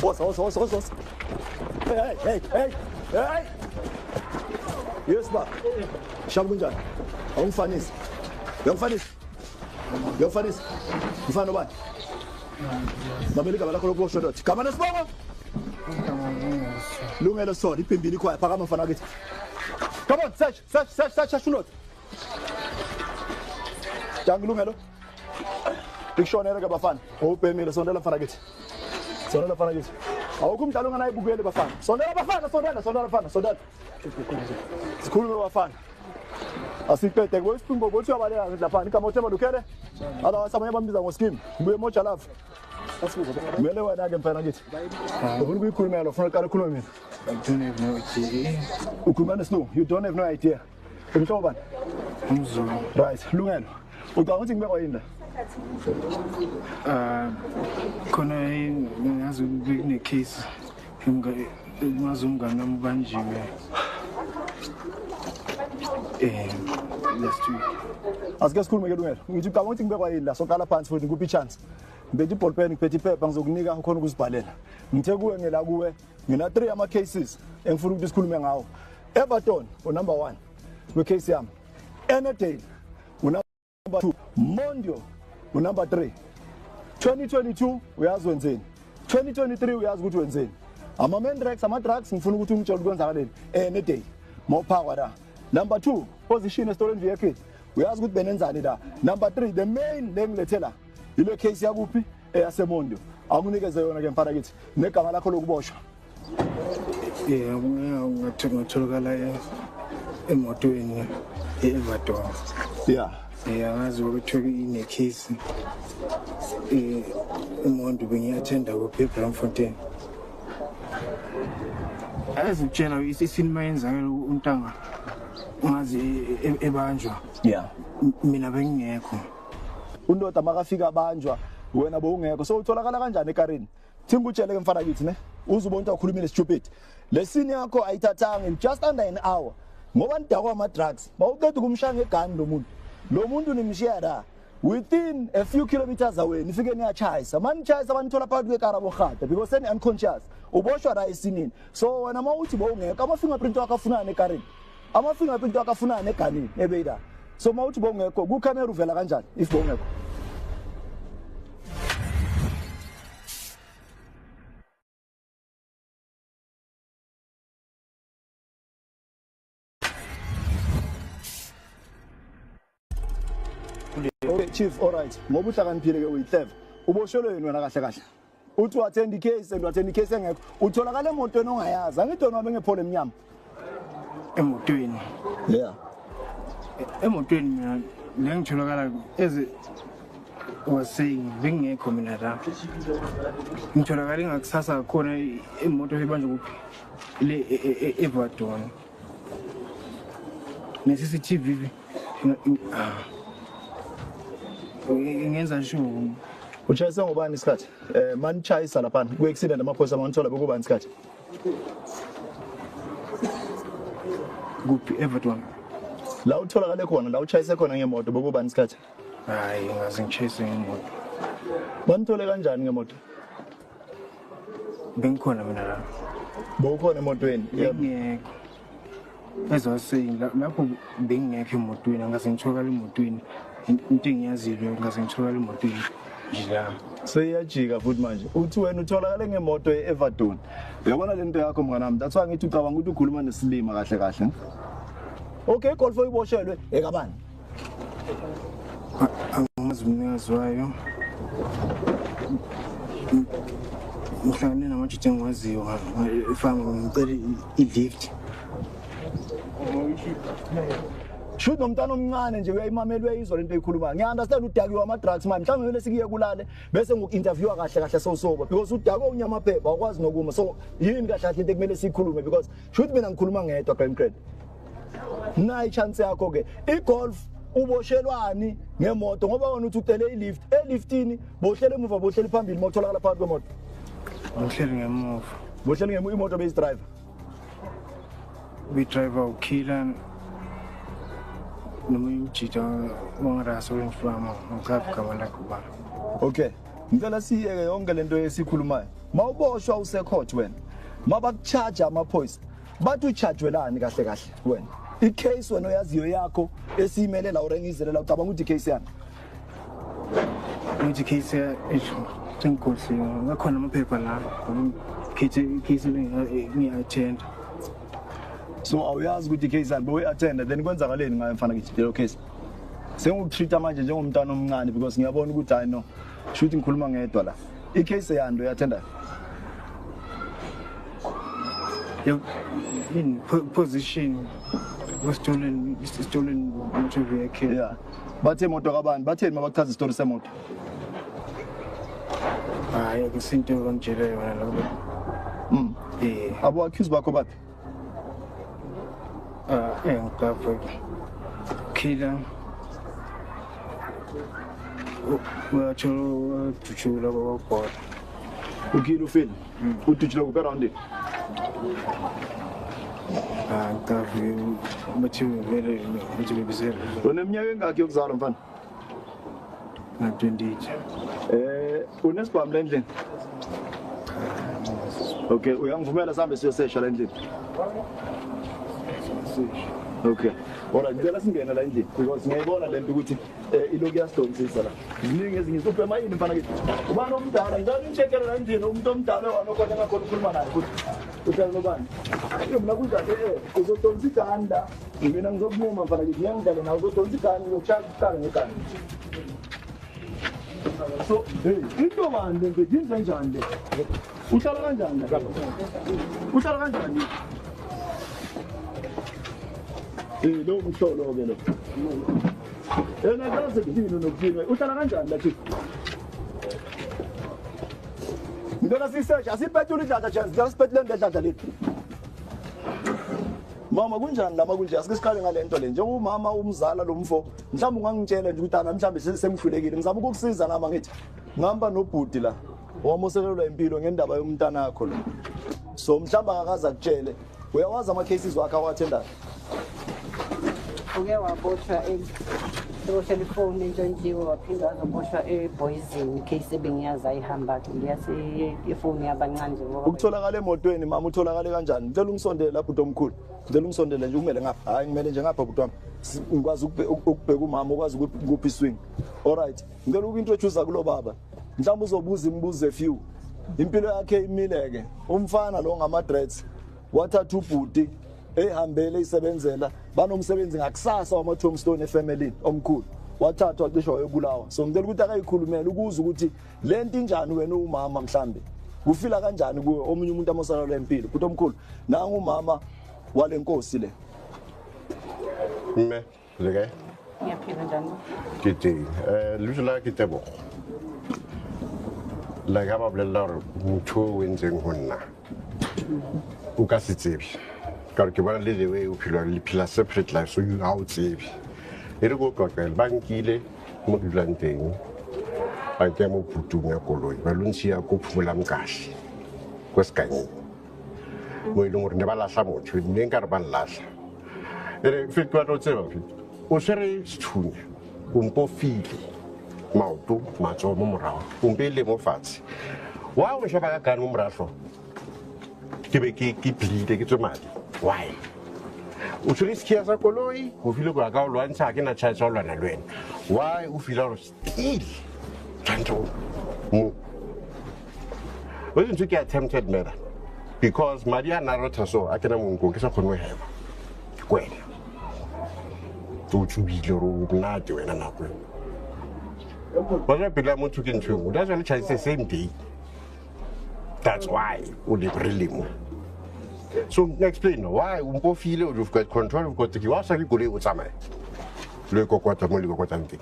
What's. Hey. Yes, ba. Shabu kunjani? Awumfanisi. Uyamfanisa. Mfana bani? Mameli gama lakho lokushwa dot. Gama nesibongo. Lungelo sona iphimbili khaya phakama mfana kithi. Come on, search not. Jangu lungelo. Bikshonela ke bafana. Ubhemile sondela mfana kithi. Awukho umdlalo onganayibukele bafana. Sondela bafana. Sikhulume bafana. Asiqede kwesiphingo bothi uyabalela lapha igama uthemba lukhele. Abasamanye bambiza ngoscheme. Ubuye moja love. Asibuka. Mele wena ke mfana kithi. Ufuna ukuyikhuluma lo ufuna uqala ukukhuluma mina. I don't have no idea. Ukhuluma nesilo. You don't have no idea. Umhlobo bani? Umzulu. Right, lungelo. Ucanga ukuthi ngibekwa yini la? Khona ngazi kune case ngazi umngane nami ubanjiwe last week. Asike sikhulume ke lungelo. Ngithi ucanga ukuthi ngibekwa yini la soqala phansi futhi ngikuphi chance. Ngibethe iball pen ngiphethe iphepha ngizokunika ukhona ukuzibhalela. Ngithe kuwe ngela kuwe ngina 3 ama cases engifuna ukuthi sikhulume ngawo. Everton number 1 we case yami. Enedale number 2 Mondio number 3 2022 uyazi wenzeni 2023 uyazi ukuthi wenzeni ama Mendrax ama drugs ngifuna ukuthi umtshela ukwenzakaleni Enedale mawuphakwa la. Number 2 position stolen vehicle uyazi ukuthi benenzani la. Number 3 the main lengilethela ile case yakuphi eyasemondio akunikeze yona ke mfana kithi negama lakho lokuboshwa. Ngatholakala emotweni eEverton. Ngazi ukuthi ine case umuntu bengiyathenda ku Braamfontein. Azitshela isinima yenzakala untanga ngazi ebanjwa. Mina bengingekho. Undoda makafika abanjwa wena bowungekho so utholakala kanjani ekarini? Thinga utshele ke mfana kithi ne uzubona ukhulumile stupid. Lesini yakho ayithathanga in just under an hour ngoba ndakwa ama drugs bawuqeda ukumshaya ngegani lo muntu nimshiya la within a few kilometers away nifike niyachayisa manichayisa abanithola phakathi kwekarabo khada because sen unconscious uboshwa la esinini so wena mawuthi bowungekho ama fingerprint wakho afunana ekarini ama fingerprint wakho afunana eganini ebeyida so mawuthi bowungekho ku camera uvela kanjani if bowungekho? Okay chief, all right. Ngoba uhlakaniphile ke uyihleva. Uboshelwe yini wena kahle? Uthi wathenda icase engekho. Utholakala emotweni ongayazi. Angidona wabe ngephole emnyama. Emotweni. Emotweni mina ngitholakala eze was saying bengekho mina la. Ngitholakala ngakusasa khona imoto ebanje kuphi le Everton. Ne-CCTV ngenza sure uchayisa ngobani isikhathi manichayisa lapha ku accident amaphoyisa amanithola bekubani isikhathi kuphi Everton la utholakale khona la uchayise khona ngemoto bekubani isikhathi hayi ngazi ngichayise ngemoto banithole kanjani ngemoto bengikhona mina la bowukhona emotweni ngiyekho ezaseyini lapho bengingekho emotweni ngaze ngitholakala emotweni into engiyazile ngaze ngitholakala emotweni njila seyajika futhi manje uthi wena utholakala ngemoto eEverton uyabona lento yakho mnganami that's why ngithi ucabanga ukuthi ukhuluma nesilima kahle okay golf oyiboshelwe ekabani angazi umnikazi wayo ngihlangane namajita engiwaziyo ifama ngicela i-lift shoot nomntana omncane nje uyayimamela uyayizwa lento eyikhulumayo ngiunderstand udakiwe ama drugs manje mhlawumbe kumele sikiye kulale bese ngoku-interviewa kahle sosoba because udakwe unyamaphepha awukwazi nokuma so yini kahle into ekumele siyikhulume because shoot mina ngikhuluma ngedwa Graham nayi chance yakho ke igolf uboshelwani ngemoto ngoba wona uthi ucele ilift eliftini bohlele emuva bohlele phambili mawutholakala phakathi kwemoto bohlele ngemuva imoto base driver ukhila noma ujita wangaraso wemfama ngikaphi gama lakho ba okay ngicela siyeke yonke lento esikhulumayo mawuboshwa usecourt wena mabakucharge amaphoyisa bathi uchargelani kahle kahle wena icase wena oyaziyo yakho esimele la urengizelela ucabanga ukuthi icase yani ukuthi case senkosi ngakhona amaphepha la case ngiyattend so awuyazi ukuthi icase yani boy attend then kwenzakaleni ngayo mfana kithi leyo case sengukutreata manje njengomntana omncane because ngiyabona ukuthi I know shoot ngikhuluma ngedwa la icase yani lo yattenda in position was stolen motor vehicle. Yeah. Bathe imoto kabani batheni mabakuchaza istory semoto hayi kusinto konjele yona lapho abo accuse bakho bathi ngapha kila wacho tuchula baba ukilo feel utujula ku around it ngapha mathi vele mathi bebizela uneminyaka engakho yokuzalwa mfana na 28 unesibhamu la endlini okay uyangivumela sihambe siyosesha la endlini okay alright ngicela singena la endlini because ngiyayibona lento ukuthi iloku yasidonsisa la ziningi ezinye isupema yini mfana kithi ubani omdala ngicela uncheckele la endlini umuntu omdala wanokhona ngakhona ukukhuluma naye futhi uthela nobani mina kunjani uzodonsa iganda mina ngizokunquma mfana kithi ngiyangidala nawe uzodonsa iganda uyokushaya isikhala ngeganda so into manje nje yenza njani le uhlala kanjani la uhlala kanjani lo mhlolo ke lo yena kaze kudini nokuthini uhlala kanjani la chief ngidona sisearch asiphethe idatha chance ngasiphethe le datha lethu mama kunjani lama kunje asike siqale ngalento le njengomama umzala lo mfo mhlawumbe ungangitshela nje ukuthi ana mhlawumbe semhlulekile ngizama ukukusiza nama ngithi ngihamba nobhudi la wamoselelwa impilo ngendaba yomntana wakho lo so mhlawumbe akakaza kutshele uyawazi ama cases wakhe awathendayo uke waboshwa telefoni njengoba waphinda wazoboshwa eBoyzini case ebengiyazi ayihamba ngiyase ifoni yabancane nje ngoba ukutholakala emotweni mama utholakale kanjani ngicela ungisondele lapho uNtomkhulu ngicela ungisondele nje kumele ngapha hayi ngimele nje ngapha butwami ngikwazi ukubheka umama ukwazi ukuphi swing alright ngicela ukintroduce kulo baba mhlawumbe uzobuza imibuzo few impilo yakhe imileke umfana lo ngama dreads wathatha ubhuti ehambele isebenzela banomsebenzi ngakusasa wama Tombstone efamily omkhulu wathathwa cisho wayebulawa so ngicela ukuthi akayikhulumele ukuze ukuthi lento injani wena umama mhlambe kufila kanjani kuwe omunye umuntu amosala lempilo futhi omkhulu nangu umama walenkosi le mme leke ngiyaphila njani kiti lujula kitebo la ga ba blela re motho o entseng honna o ka se tsebi ka re ke bona le lewe o phila separate life so you out tsebi e re go kokela bankile mo dulang teng ba ke mo putung ya koloi ba lontsi ya go phumula mkashi go skanye mo ile mo re ne ba lahla motho ne nka re ba lahla ere fit kwa no tseba fit o sere sthunya o mpo file maoto matso mo morao o mpele mo fatshe wa o shaba ka kana mo morafo ke be ke bleed ke tsomadi why o tsere skia sa koloi o file go ka o lwantsha ke na chacha o lwana lwena why o fila ro still tanto mo wasn't you attempted murder because Maria narota so akena mungu ke sa khonwe hema kwena o tshubile ro nate wena nakwe ba re pela mo thuke ntshwe that's why chance the same day that's why o le prelimo so explain why umpo file you've got control of got the wasa le go le o tsamaya le kokota mo le kokota nteng